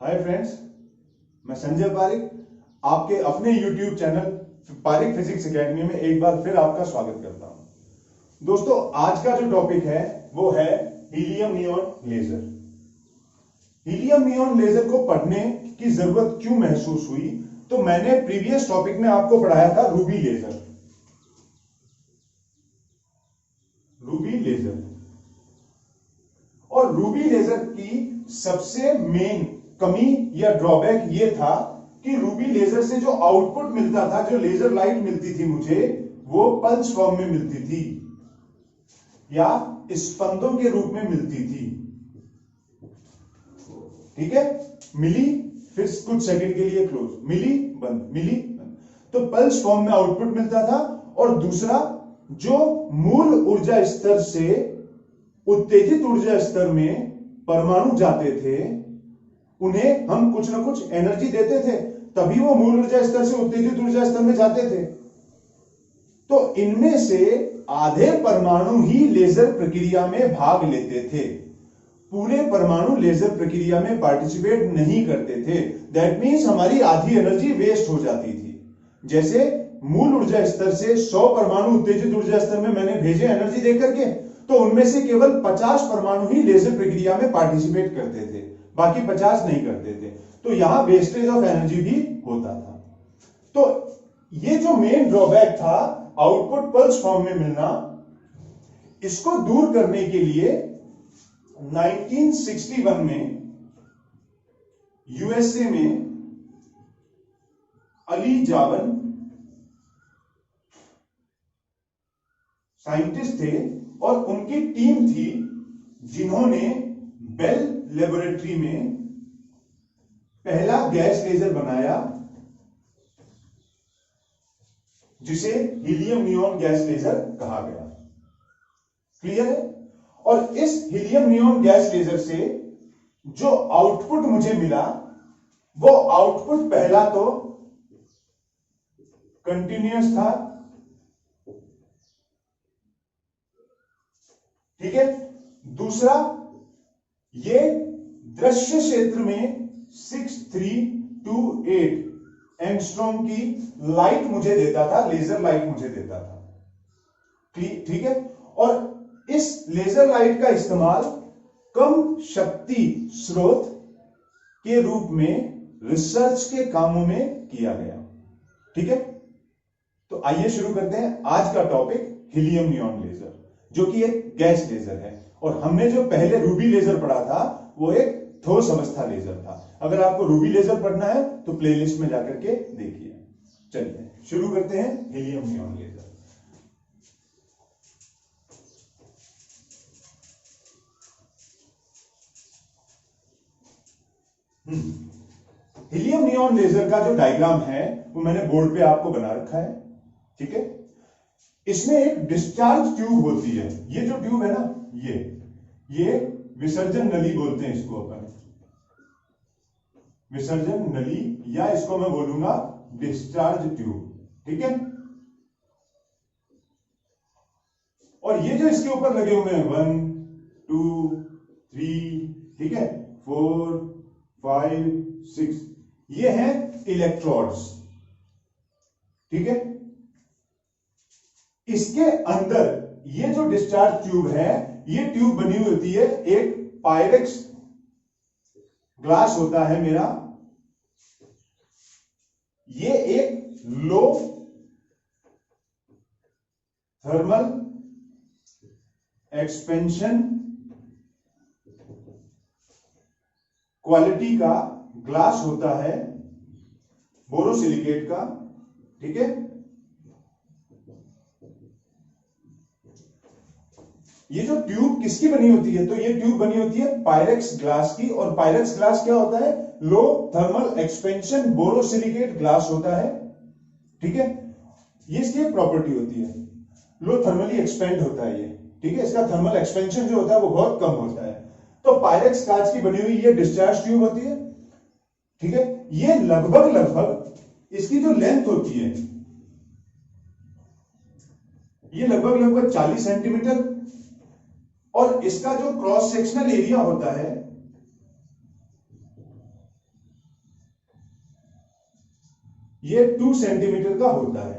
Hi friends, मैं संजय पारिक आपके अपने YouTube channel Parik physics academy में एक बार फिर आपका स्वागत करता हूं। दोस्तों, आज का जो टॉपिक है वो है helium neon laser. Helium neon laser को पढ़ने की जरूरत क्यों महसूस हुई? तो मैंने प्रीवियस टॉपिक में आपको पढ़ाया था रूबी लेजर। और रूबी लेजर की सबसे मेन कमी या ड्रॉबैक ये था कि रूबी लेजर से जो आउटपुट मिलता था, जो लेजर लाइट मिलती थी मुझे, वो पल्स फॉर्म में मिलती थी या स्पंदों के रूप में मिलती थी। ठीक है, मिली, फिर कुछ सेकंड के लिए क्लोज, मिली बंद, मिली बंद। तो पल्स फॉर्म में आउटपुट मिलता था। और दूसरा, जो मूल ऊर्जा स्तर से उत्तेजित ऊर्जा स्तर में परमाणु जाते थे, उन्हें हम कुछ ना कुछ एनर्जी देते थे, तभी वो मूल ऊर्जा स्तर से उत्तेजित ऊर्जा स्तर में जाते थे। तो इनमें से आधे परमाणु ही लेजर प्रक्रिया में भाग लेते थे, पूरे परमाणु लेजर प्रक्रिया में पार्टिसिपेट नहीं करते थे। दैट मीन्स हमारी आधी एनर्जी वेस्ट हो जाती थी। जैसे मूल ऊर्जा स्तर से 100 परमाणु उत्तेजित ऊर्जा स्तर में मैंने भेजे एनर्जी देकर के, तो उनमें से केवल 50 परमाणु ही लेजर प्रक्रिया में पार्टिसिपेट करते थे, बाकी 50 नहीं करते थे। तो यहां वेस्टेज ऑफ एनर्जी भी होता था। तो ये जो मेन ड्रॉबैक था, आउटपुट पल्स फॉर्म में मिलना, इसको दूर करने के लिए 1961 में यूएसए में अली जावन साइंटिस्ट थे और उनकी टीम थी, जिन्होंने बेल लेबोरेटरी में पहला गैस लेजर बनाया, जिसे हीलियम नियॉन गैस लेजर कहा गया। क्लियर है? और इस हीलियम नियॉन गैस लेजर से जो आउटपुट मुझे मिला, वो आउटपुट पहला तो कंटिन्यूअस था, ठीक है। दूसरा, ये दृश्य क्षेत्र में 6328 एंगस्ट्रॉम की लाइट मुझे देता था, लेजर लाइट मुझे देता था। ठीक है। और इस लेजर लाइट का इस्तेमाल कम शक्ति स्रोत के रूप में रिसर्च के कामों में किया गया। ठीक है, तो आइए शुरू करते हैं आज का टॉपिक, हीलियम नियॉन लेजर, जो कि एक गैस लेजर है। और हमने जो पहले रूबी लेजर पढ़ा था, वो एक ठोस अवस्था लेजर था। अगर आपको रूबी लेजर पढ़ना है तो प्लेलिस्ट में जाकर के देखिए। चलिए शुरू करते हैं helium neon laser. Helium neon laser का जो डायग्राम है वो मैंने बोर्ड पे आपको बना रखा है। ठीक है, इसमें एक डिस्चार्ज ट्यूब होती है। ये जो ट्यूब है ना, ये विसर्जन नली बोलते हैं इसको अपन, विसर्जन नली, या इसको मैं बोलूंगा डिस्चार्ज ट्यूब। ठीक है, और ये जो इसके ऊपर लगे हुए हैं 1 2 3, ठीक है, 4 5 6, ये हैं इलेक्ट्रोड्स। ठीक है, इसके अंदर ये जो डिस्चार्ज ट्यूब है, ये ट्यूब बनी होती है, एक पायरेक्स ग्लास होता है मेरा, ये एक लो थर्मल एक्सपेंशन क्वालिटी का ग्लास होता है, बोरोसिलिकेट का। ठीक है, ये जो ट्यूब किसकी बनी होती है? तो ये ट्यूब बनी होती है पायरेक्स ग्लास की। और पायरेक्स ग्लास क्या होता है? लो थर्मल एक्सपेंशन बोरोसिलिकेट ग्लास होता है। ठीक है, ये इसकी एक प्रॉपर्टी होती है, लो थर्मली एक्सपेंड होता है ये। ठीक है, इसका थर्मल एक्सपेंशन जो होता है वो बहुत कम होता है। तो पायरेक्स कांच की बनी हुई ये डिस्चार्ज ट्यूब होती है। ठीक है, ये लगभग इसकी जो लेंथ होती है, ये लगभग 40 सेंटीमीटर, और इसका जो क्रॉस सेक्शनल एरिया होता है ये 2 सेंटीमीटर का होता है।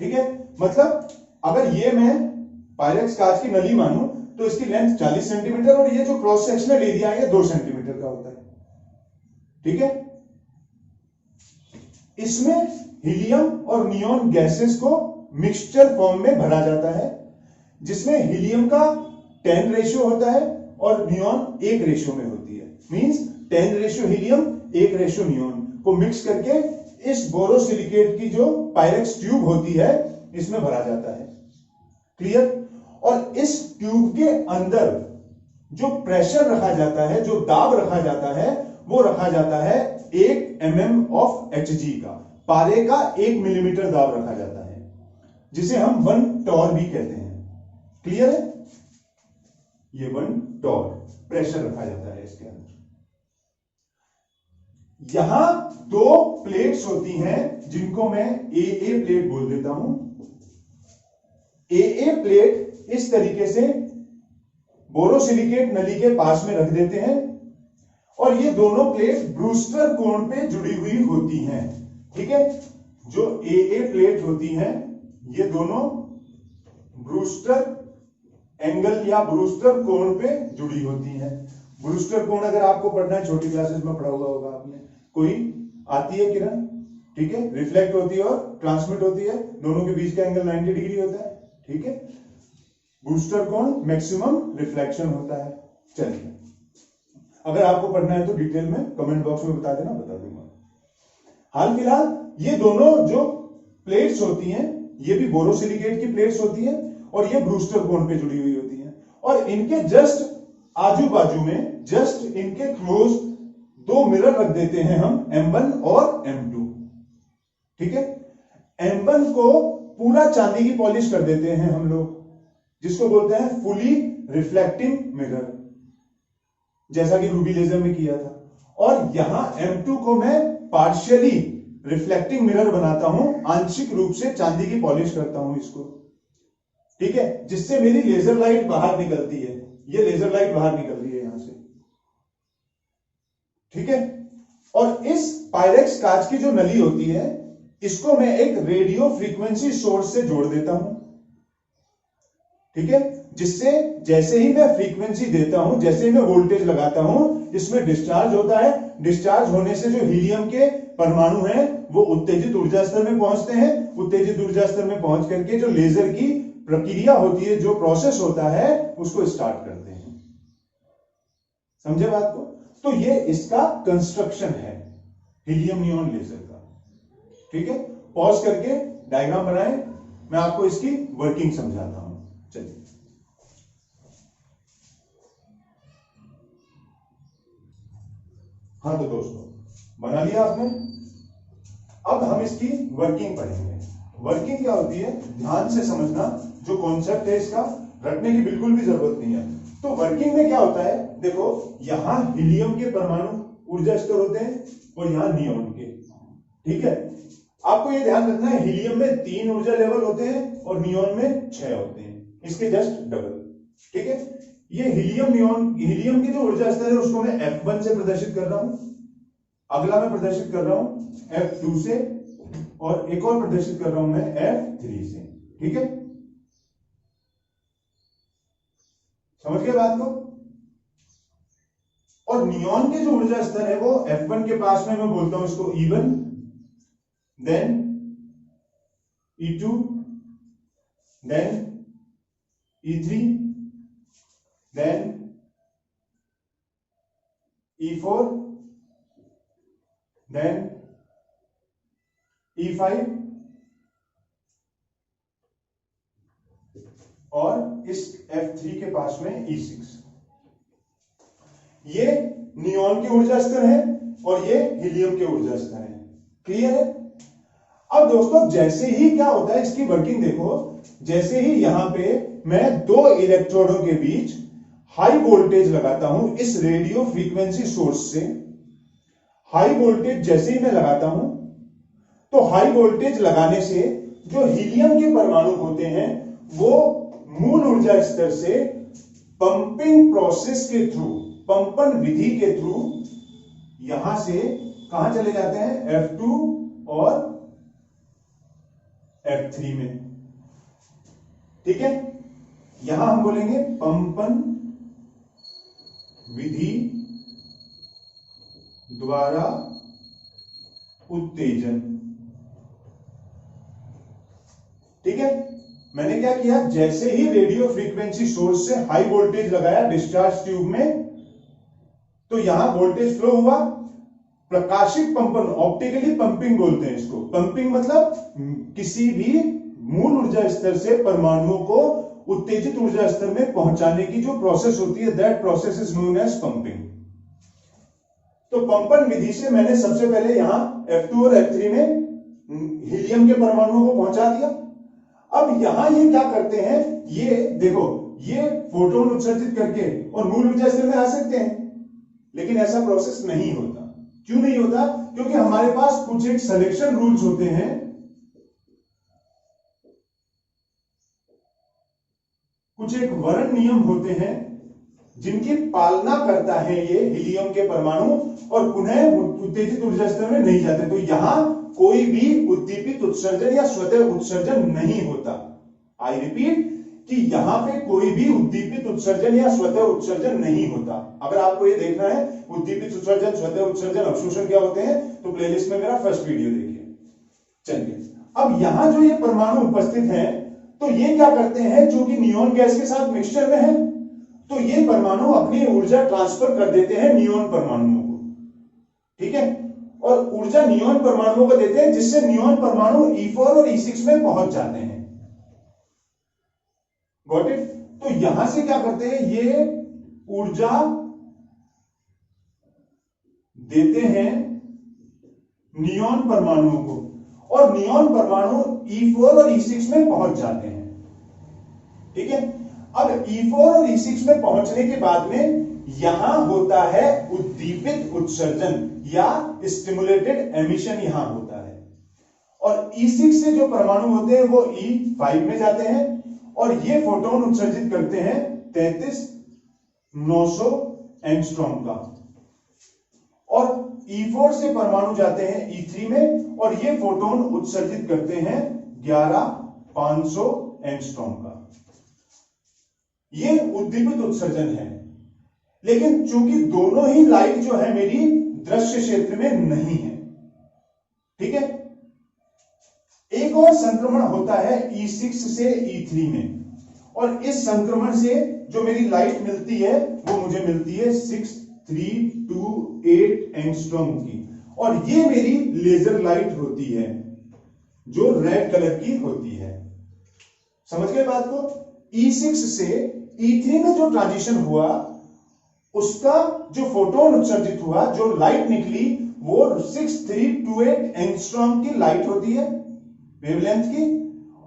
ठीक है, मतलब अगर ये मैं पायरेक्स कांच की नली मानूं तो इसकी लेंथ 40 सेंटीमीटर और ये जो क्रॉस सेक्शनल एरिया है 2 सेंटीमीटर का होता है। ठीक है, इसमें हीलियम और नियॉन गैसेस को मिक्सचर फॉर्म में भरा जाता है, जिसमें हीलियम का 10 रेशियो होता है और नियॉन 1 रेशियो में होती है। Means 10 ratio helium 1 ratio neon को मिक्स करके इस बोरोसिलिकेट की जो पायरेक्स ट्यूब होती है इसमें भरा जाता है। क्लियर? और इस ट्यूब के अंदर जो प्रेशर रखा जाता है, जो दाब रखा जाता है, वो रखा जाता है 1 mm ऑफ Hg का, पारे का 1 मिलीमीटर दाब रखा जाता है, जिसे हम 1 टॉर भी कहते हैं। क्लियर है? ये 1 टॉर प्रेशर रखा जाता है इसके अंदर। यहां 2 प्लेट्स होती हैं जिनको मैं AA प्लेट बोल देता हूं। AA प्लेट इस तरीके से बोरोसिलिकेट नली के पास में रख देते हैं और ये दोनों प्लेट ब्रूस्टर कोण पे जुड़ी हुई होती हैं। ठीक है, जो AA प्लेट होती हैं ये दोनों ब्रूस्टर एंगल या ब्रूस्टर कोण पे जुड़ी होती हैं। ब्रूस्टर कोण अगर आपको पढ़ना है, छोटी क्लासेस में पढ़ा हुआ होगा आपने, कोई आती है किरण, ठीक है, रिफ्लेक्ट होती है और ट्रांसमिट होती है, दोनों के बीच का एंगल 90 डिग्री होता है। ठीक है, ब्रूस्टर कोण मैक्सिमम रिफ्लेक्शन होता है। चलिए, अगर आपको पढ़ना है तो डिटेल में कमेंट बॉक्स में बता देना, बता दूंगा। हाल फिलहाल ये दोनों जो प्लेट्स होती हैं ये भी बोरोसिलिकेट की प्लेट्स होती हैं और ये ब्रूस्टर कोण पे जुड़ी हुई होती हैं और इनके जस्ट आजू बाजू में, जस्ट इनके क्लोज 2 मिरर रख देते हैं हम, M1 और M2। ठीक है, M1 को पूरा चांदी की पॉलिश कर देते हैं हम लोग, जिसको बोलते हैं फुली रिफ्लेक्टिंग मिरर, जैसा कि रूबी लेजर में किया था। और यहां M2 को मैं पार्शियली रिफ्लेक्टिंग मिरर बनाता हूं, आंशिक रूप से चांदी की पॉलिश करता हूं इसको। ठीक है, जिससे मेरी लेजर लाइट बाहर निकलती है। ये लेजर लाइट बाहर निकल रही है यहां से। ठीक है, और इस पायरेक्स कांच की जो नली होती है इसको मैं एक रेडियो फ्रीक्वेंसी सोर्स से जोड़ देता हूं। ठीक है, जिससे जैसे ही मैं फ्रीक्वेंसी देता हूं, जैसे ही मैं वोल्टेज लगाता हूं, इसमें डिस्चार्ज होता है। डिस्चार्ज होने से जो हीलियम के परमाणु हैं वो उत्तेजित ऊर्जा स्तर में पहुंचते हैं। उत्तेजित ऊर्जा स्तर में पहुंच करके जो लेजर की प्रक्रिया होती है, जो प्रोसेस होता है, उसको स्टार्ट करते हैं। समझे बात को? तो ये इसका कंस्ट्रक्शन है हीलियम नियॉन लेजर का। ठीक है, पॉज करके डायग्राम बनाएं, मैं आपको इसकी वर्किंग समझाता हूं। चलिए, हाँ तो दोस्तों बना लिया आपने। अब हम इसकी वर्किंग पढ़ेंगे। वर्किंग क्या होती है ध्यान से समझना, जो कॉन्सेप्ट है इसका रटने की बिल्कुल भी जरूरत नहीं है। तो वर्किंग में क्या होता है, देखो यहां हीलियम के परमाणु ऊर्जा स्तर होते हैं और यहां नियॉन के। ठीक है, आपको यह ध्यान रखना है हीलियम में 3 ऊर्जा लेवल होते हैं और नियॉन में 6 होते हैं, इसके जस्ट डबल। ठीक है, ये हीलियम की जो ऊर्जा स्तर है उसको मैं F1 से प्रदर्शित कर रहा हूं, अगला मैं प्रदर्शित कर रहा हूं F2 से और एक और प्रदर्शित कर रहा हूं मैं F3 से। ठीक है, समझ गए बात को? और नियॉन के जो ऊर्जा स्तर है वो F1 के पास में मैं बोलता हूं इसको E1, then E2, then E3, then E4, then E5 और इस F3 के पास में E6। ये नियॉन के ऊर्जा स्तर है और ये हीलियम के ऊर्जा स्तर है। क्लियर है? अब दोस्तों जैसे ही क्या होता है, इसकी वर्किंग देखो, जैसे ही यहां पे मैं 2 इलेक्ट्रोडों के बीच हाई वोल्टेज लगाता हूं इस रेडियो फ्रीक्वेंसी सोर्स से, हाई वोल्टेज जैसे ही मैं लगाता हूं तो हाई वोल्टेज लगाने से जो हीलियम के परमाणु होते हैं वो मूल ऊर्जा स्तर से पंपिंग प्रोसेस के थ्रू, पंपन विधि के थ्रू यहां से कहां चले जाते हैं, F2 और F3 में। ठीक है, यहां हम बोलेंगे पंपन विधि द्वारा उत्तेजन। ठीक है, मैंने क्या किया, जैसे ही रेडियो फ्रीक्वेंसी सोर्स से हाई वोल्टेज लगाया डिस्चार्ज ट्यूब में, तो यहां वोल्टेज फ्लो हुआ। प्रकाशिक पंपन, ऑप्टिकली पंपिंग बोलते हैं इसको। पंपिंग मतलब किसी भी मूल ऊर्जा स्तर से परमाणुओं को उत्तेजित ऊर्जा स्तर में पहुंचाने की जो प्रोसेस होती है, that process is known as pumping. तो पंपन विधि से मैंने सबसे पहले यहां F2 और F3 में हीलियम के परमाणुओं को पहुंचा दिया। अब यहां ये क्या करते हैं, ये देखो, ये फोटोन उत्सर्जित करके और मूल ऊर्जा स्तर में आ सकते हैं, लेकिन ऐसा प्रोसेस नहीं होता। क्यों नहीं होता? क्योंकि हमारे पास कुछ एक सिलेक्शन रूल्स होते हैं, कुछ एक वर्ण नियम होते हैं जिनकी पालना करता है ये हीलियम के परमाणु, और पुनः उत्तेजित ऊर्जा स्तर में नहीं जाते। तो यहां कोई भी उद्दीपित उत्सर्जन या स्वतः उत्सर्जन नहीं होता। आई रिपीट कि यहां पे कोई भी उद्दीपित उत्सर्जन या स्वतः उत्सर्जन नहीं होता। अगर आपको ये देखना है उद्दीपित उत्सर्जन, स्वतः उत्सर्जन, अवशोषण क्या होते हैं, तो प्लेलिस्ट में मेरा फर्स्ट वीडियो देखिए। चलिए, अब यहां जो ये परमाणु उपस्थित हैं, तो ये क्या करते हैं, जो कि नियोन गैस के साथ मिक्सचर में है, तो ये परमाणु अपनी ऊर्जा ट्रांसफर कर देते हैं नियोन परमाणुओं को। ठीक है, और ऊर्जा नियोन परमाणुओं को देते हैं, जिससे नियोन परमाणु E4 और E6 में पहुंच जाते हैं। Got it? तो यहां से क्या करते हैं, ये ऊर्जा देते हैं नियोन परमाणुओं को, और नियोन परमाणु E4 और E6 में पहुंच जाते हैं। ठीक है, अब E4 और E6 में पहुंचने के बाद में यहां होता है उद्दीपित उत्सर्जन या स्टिमुलेटेड एमिशन यहां होता है, और E6 से जो परमाणु होते हैं वो E5 में जाते हैं, और ये फोटोन उत्सर्जित करते हैं 33,900 एंगस्ट्रॉम का, और E4 से परमाणु जाते हैं E3 में, और ये फोटोन उत्सर्जित करते हैं 11,500 एंगस्ट्रॉम का। ये उद्दीपित उत्सर्जन है, लेकिन चूंकि दोनों ही लाइट जो है मेरी दृश्य क्षेत्र में नहीं है। ठीक है, एक और संक्रमण होता है E6 से E3 में, और इस संक्रमण से जो मेरी लाइट मिलती है वो मुझे मिलती है 6328 एंगस्ट्रॉम की, और ये मेरी लेजर लाइट होती है जो रेड कलर की होती है। समझ गए बात को? E6 से E3 में जो ट्रांजिशन हुआ, उसका जो फोटोन उत्सर्जित हुआ, जो लाइट निकली, वो 6328 एंगस्ट्रॉम की लाइट होती है वेवलेंथ की,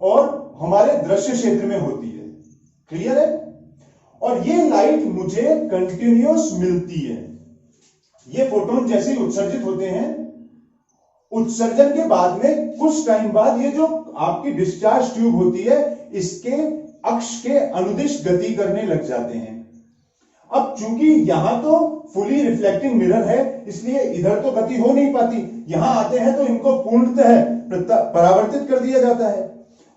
और हमारे दृश्य क्षेत्र में होती है। क्लियर है? और ये लाइट मुझे कंटिन्यूअस मिलती है। ये फोटोन जैसे ही उत्सर्जित होते हैं, उत्सर्जन के बाद में कुछ टाइम बाद ये जो आपकी डिस्चार्ज ट्यूब होती है, इसके अक्ष के अनुदिश गति करने लग जाते हैं। अब चूंकि यहां तो फुली रिफ्लेक्टिंग मिरर है, इसलिए इधर तो गति हो नहीं पाती, यहां आते हैं तो इनको पूर्णतः परावर्तित कर दिया जाता है,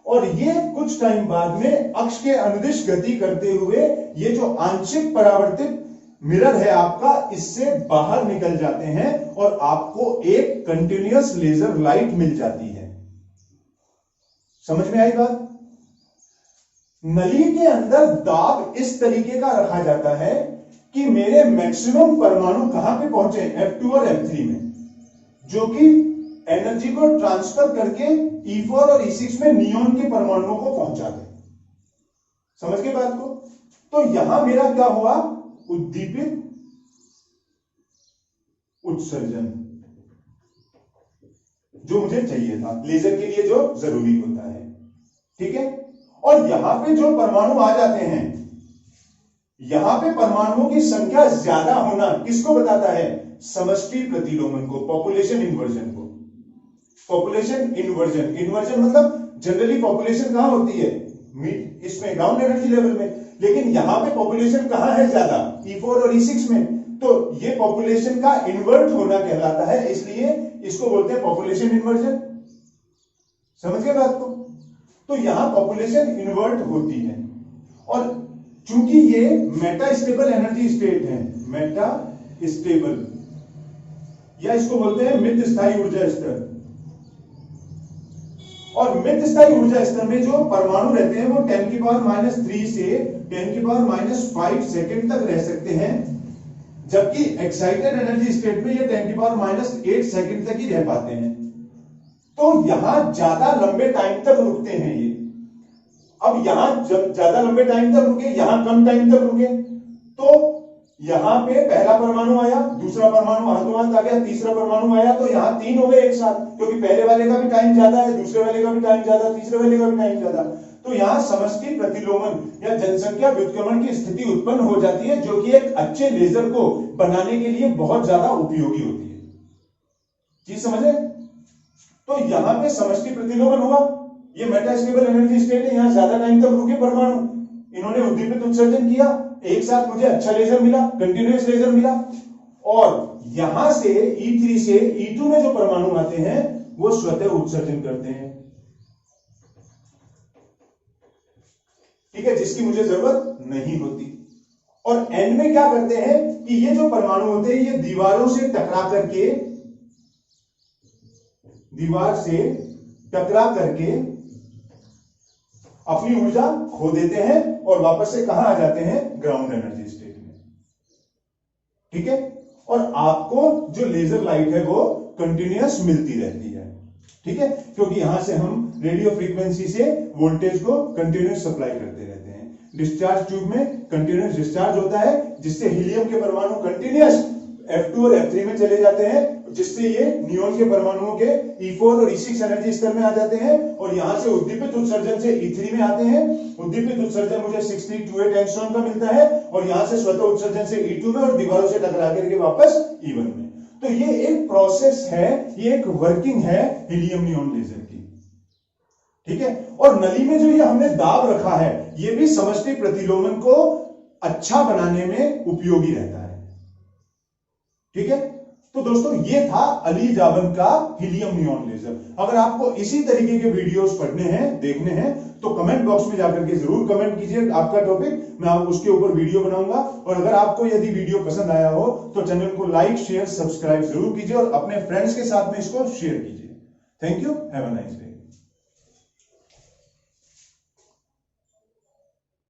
और ये कुछ टाइम बाद में अक्ष के अनुदिश गति करते हुए ये जो आंशिक परावर्तित मिरर है आपका, इससे बाहर निकल जाते हैं, और आपको एक कंटिन्यूअस लेजर लाइट मिल जाती है। समझ में आई बात? नली के अंदर दाब इस तरीके का रखा जाता है कि मेरे मैक्सिमम परमाणु कहां पे पहुंचे, F2 और F3 में, जो कि एनर्जी को ट्रांसफर करके E4 और E6 में नियोन के परमाणुओं को पहुंचा दे। समझ गए बात को? तो यहां मेरा क्या हुआ, उद्दीपित उत्सर्जन जो मुझे चाहिए था, लेजर के लिए जो जरूरी होता है। ठीक है, और यहां पे जो परमाणु आ जाते हैं, यहां पे परमाणुओं की संख्या ज्यादा होना किसको बताता है, समष्टि प्रतिलोमन को, पॉपुलेशन इन्वर्जन को। पॉपुलेशन इन्वर्जन, इन्वर्जन मतलब जनरली पॉपुलेशन कहां होती है, इसमें ग्राउंड एनर्जी लेवल में, लेकिन यहां पे पॉपुलेशन कहां है ज्यादा, E4 और E6 में, तो ये पॉपुलेशन का इन्वर्ट होना कहलाता है, इसलिए इसको बोलते हैं पॉपुलेशन इन्वर्जन। समझ गए बात को? तो यहां पॉपुलेशन इन्वर्ट होती है, और चूंकि ये मेटा स्टेबल एनर्जी स्टेट है, मेटा स्टेबल, या इसको बोलते हैं मित स्थायी ऊर्जा स्तर। और मित स्थायी ऊर्जा स्तर में जो परमाणु रहते हैं वो 10⁻³ से 10⁻⁵ सेकेंड तक रह सकते हैं, जबकि एक्साइटेड एनर्जी स्टेट में ये 10⁻⁸ सेकेंड तक ही रह पाते हैं। तो यहां ज्यादा लंबे टाइम तक रुकते हैं ये। अब यहां जब ज्यादा लंबे टाइम तक रुके, यहां कम टाइम तक रुके, तो यहां पे पहला परमाणु आया, दूसरा परमाणु हाथों हाथ आ गया, तीसरा परमाणु आया, तो यहां 3 हो गए एक साथ, क्योंकि पहले वाले का भी टाइम ज्यादा है, दूसरे वाले का भी टाइम ज्यादा, तीसरे वाले का भी टाइम ज्यादा। तो यहां समष्टि प्रतिलोमन या जनसंख्या व्युत्क्रमण की स्थिति उत्पन्न हो जाती है, जो कि एक अच्छे लेजर को बनाने के लिए बहुत ज्यादा उपयोगी होती है। चीज समझे? तो यहां पे समष्टि प्रतिलोमन हुआ, ये मेटास्टेबल एनर्जी स्टेट है, यहां ज्यादा टाइम तक रुके परमाणु, इन्होंने उद्दीपित उत्सर्जन किया, एक साथ मुझे अच्छा लेजर मिला, कंटिन्यूअस लेजर मिला। और यहां से E3 से E2 में जो परमाणु आते हैं वो स्वतः उत्सर्जन करते हैं, ठीक है, जिसकी मुझे जरूरत नहीं होती। और एंड में क्या करते हैं कि ये जो परमाणु होते हैं ये दीवारों से टकरा करके, दीवार से टकरा करके अपनी ऊर्जा खो देते हैं और वापस से कहां आ जाते हैं? ग्राउंड एनर्जी स्टेट में, ठीक है। और आपको जो लेजर लाइट है वो कंटिन्यूअस मिलती रहती है, ठीक है, क्योंकि यहां से हम रेडियो फ्रीक्वेंसी से वोल्टेज को कंटिन्यूअस सप्लाई करते रहते हैं। डिस्चार्ज ट्यूब में कंटिन्यूअस डिस्चार्ज होता है, जिससे हीलियम के परमाणु कंटिन्यूअस F2 और F3 में चले जाते हैं, जिससे ये नियोन के परमाणुओं के E4 और E6 एनर्जी स्तर में आ जाते हैं, और यहां से उद्दीपित उत्सर्जन से E3 में आते हैं। उद्दीपित उत्सर्जन मुझे 6328 एंगस्ट्रॉम का मिलता है, और यहां से स्वतः उत्सर्जन से E2 में और दीवारों से टकरा करके वापस E1 में। तो ये एक प्रोसेस है, ये एक वर्किंग है हीलियम नियोन लेजर की, ठीक है। और नली में जो ये हमने दाब रखा है, ये भी समष्टि प्रतिलोमन को अच्छा बनाने में उपयोगी रहता है, ठीक है। तो दोस्तों ये था अली जाबन का हीलियम नियॉन लेजर। अगर आपको इसी तरीके के वीडियोस पढ़ने हैं, देखने हैं, तो कमेंट बॉक्स में जाकर के जरूर कमेंट कीजिए आपका टॉपिक, मैं उसके ऊपर वीडियो बनाऊंगा। और अगर आपको यदि वीडियो पसंद आया हो तो चैनल को लाइक शेयर सब्सक्राइब जरूर कीजिए और अपने फ्रेंड्स के साथ में इसको शेयर कीजिए। Thank you, have a nice day.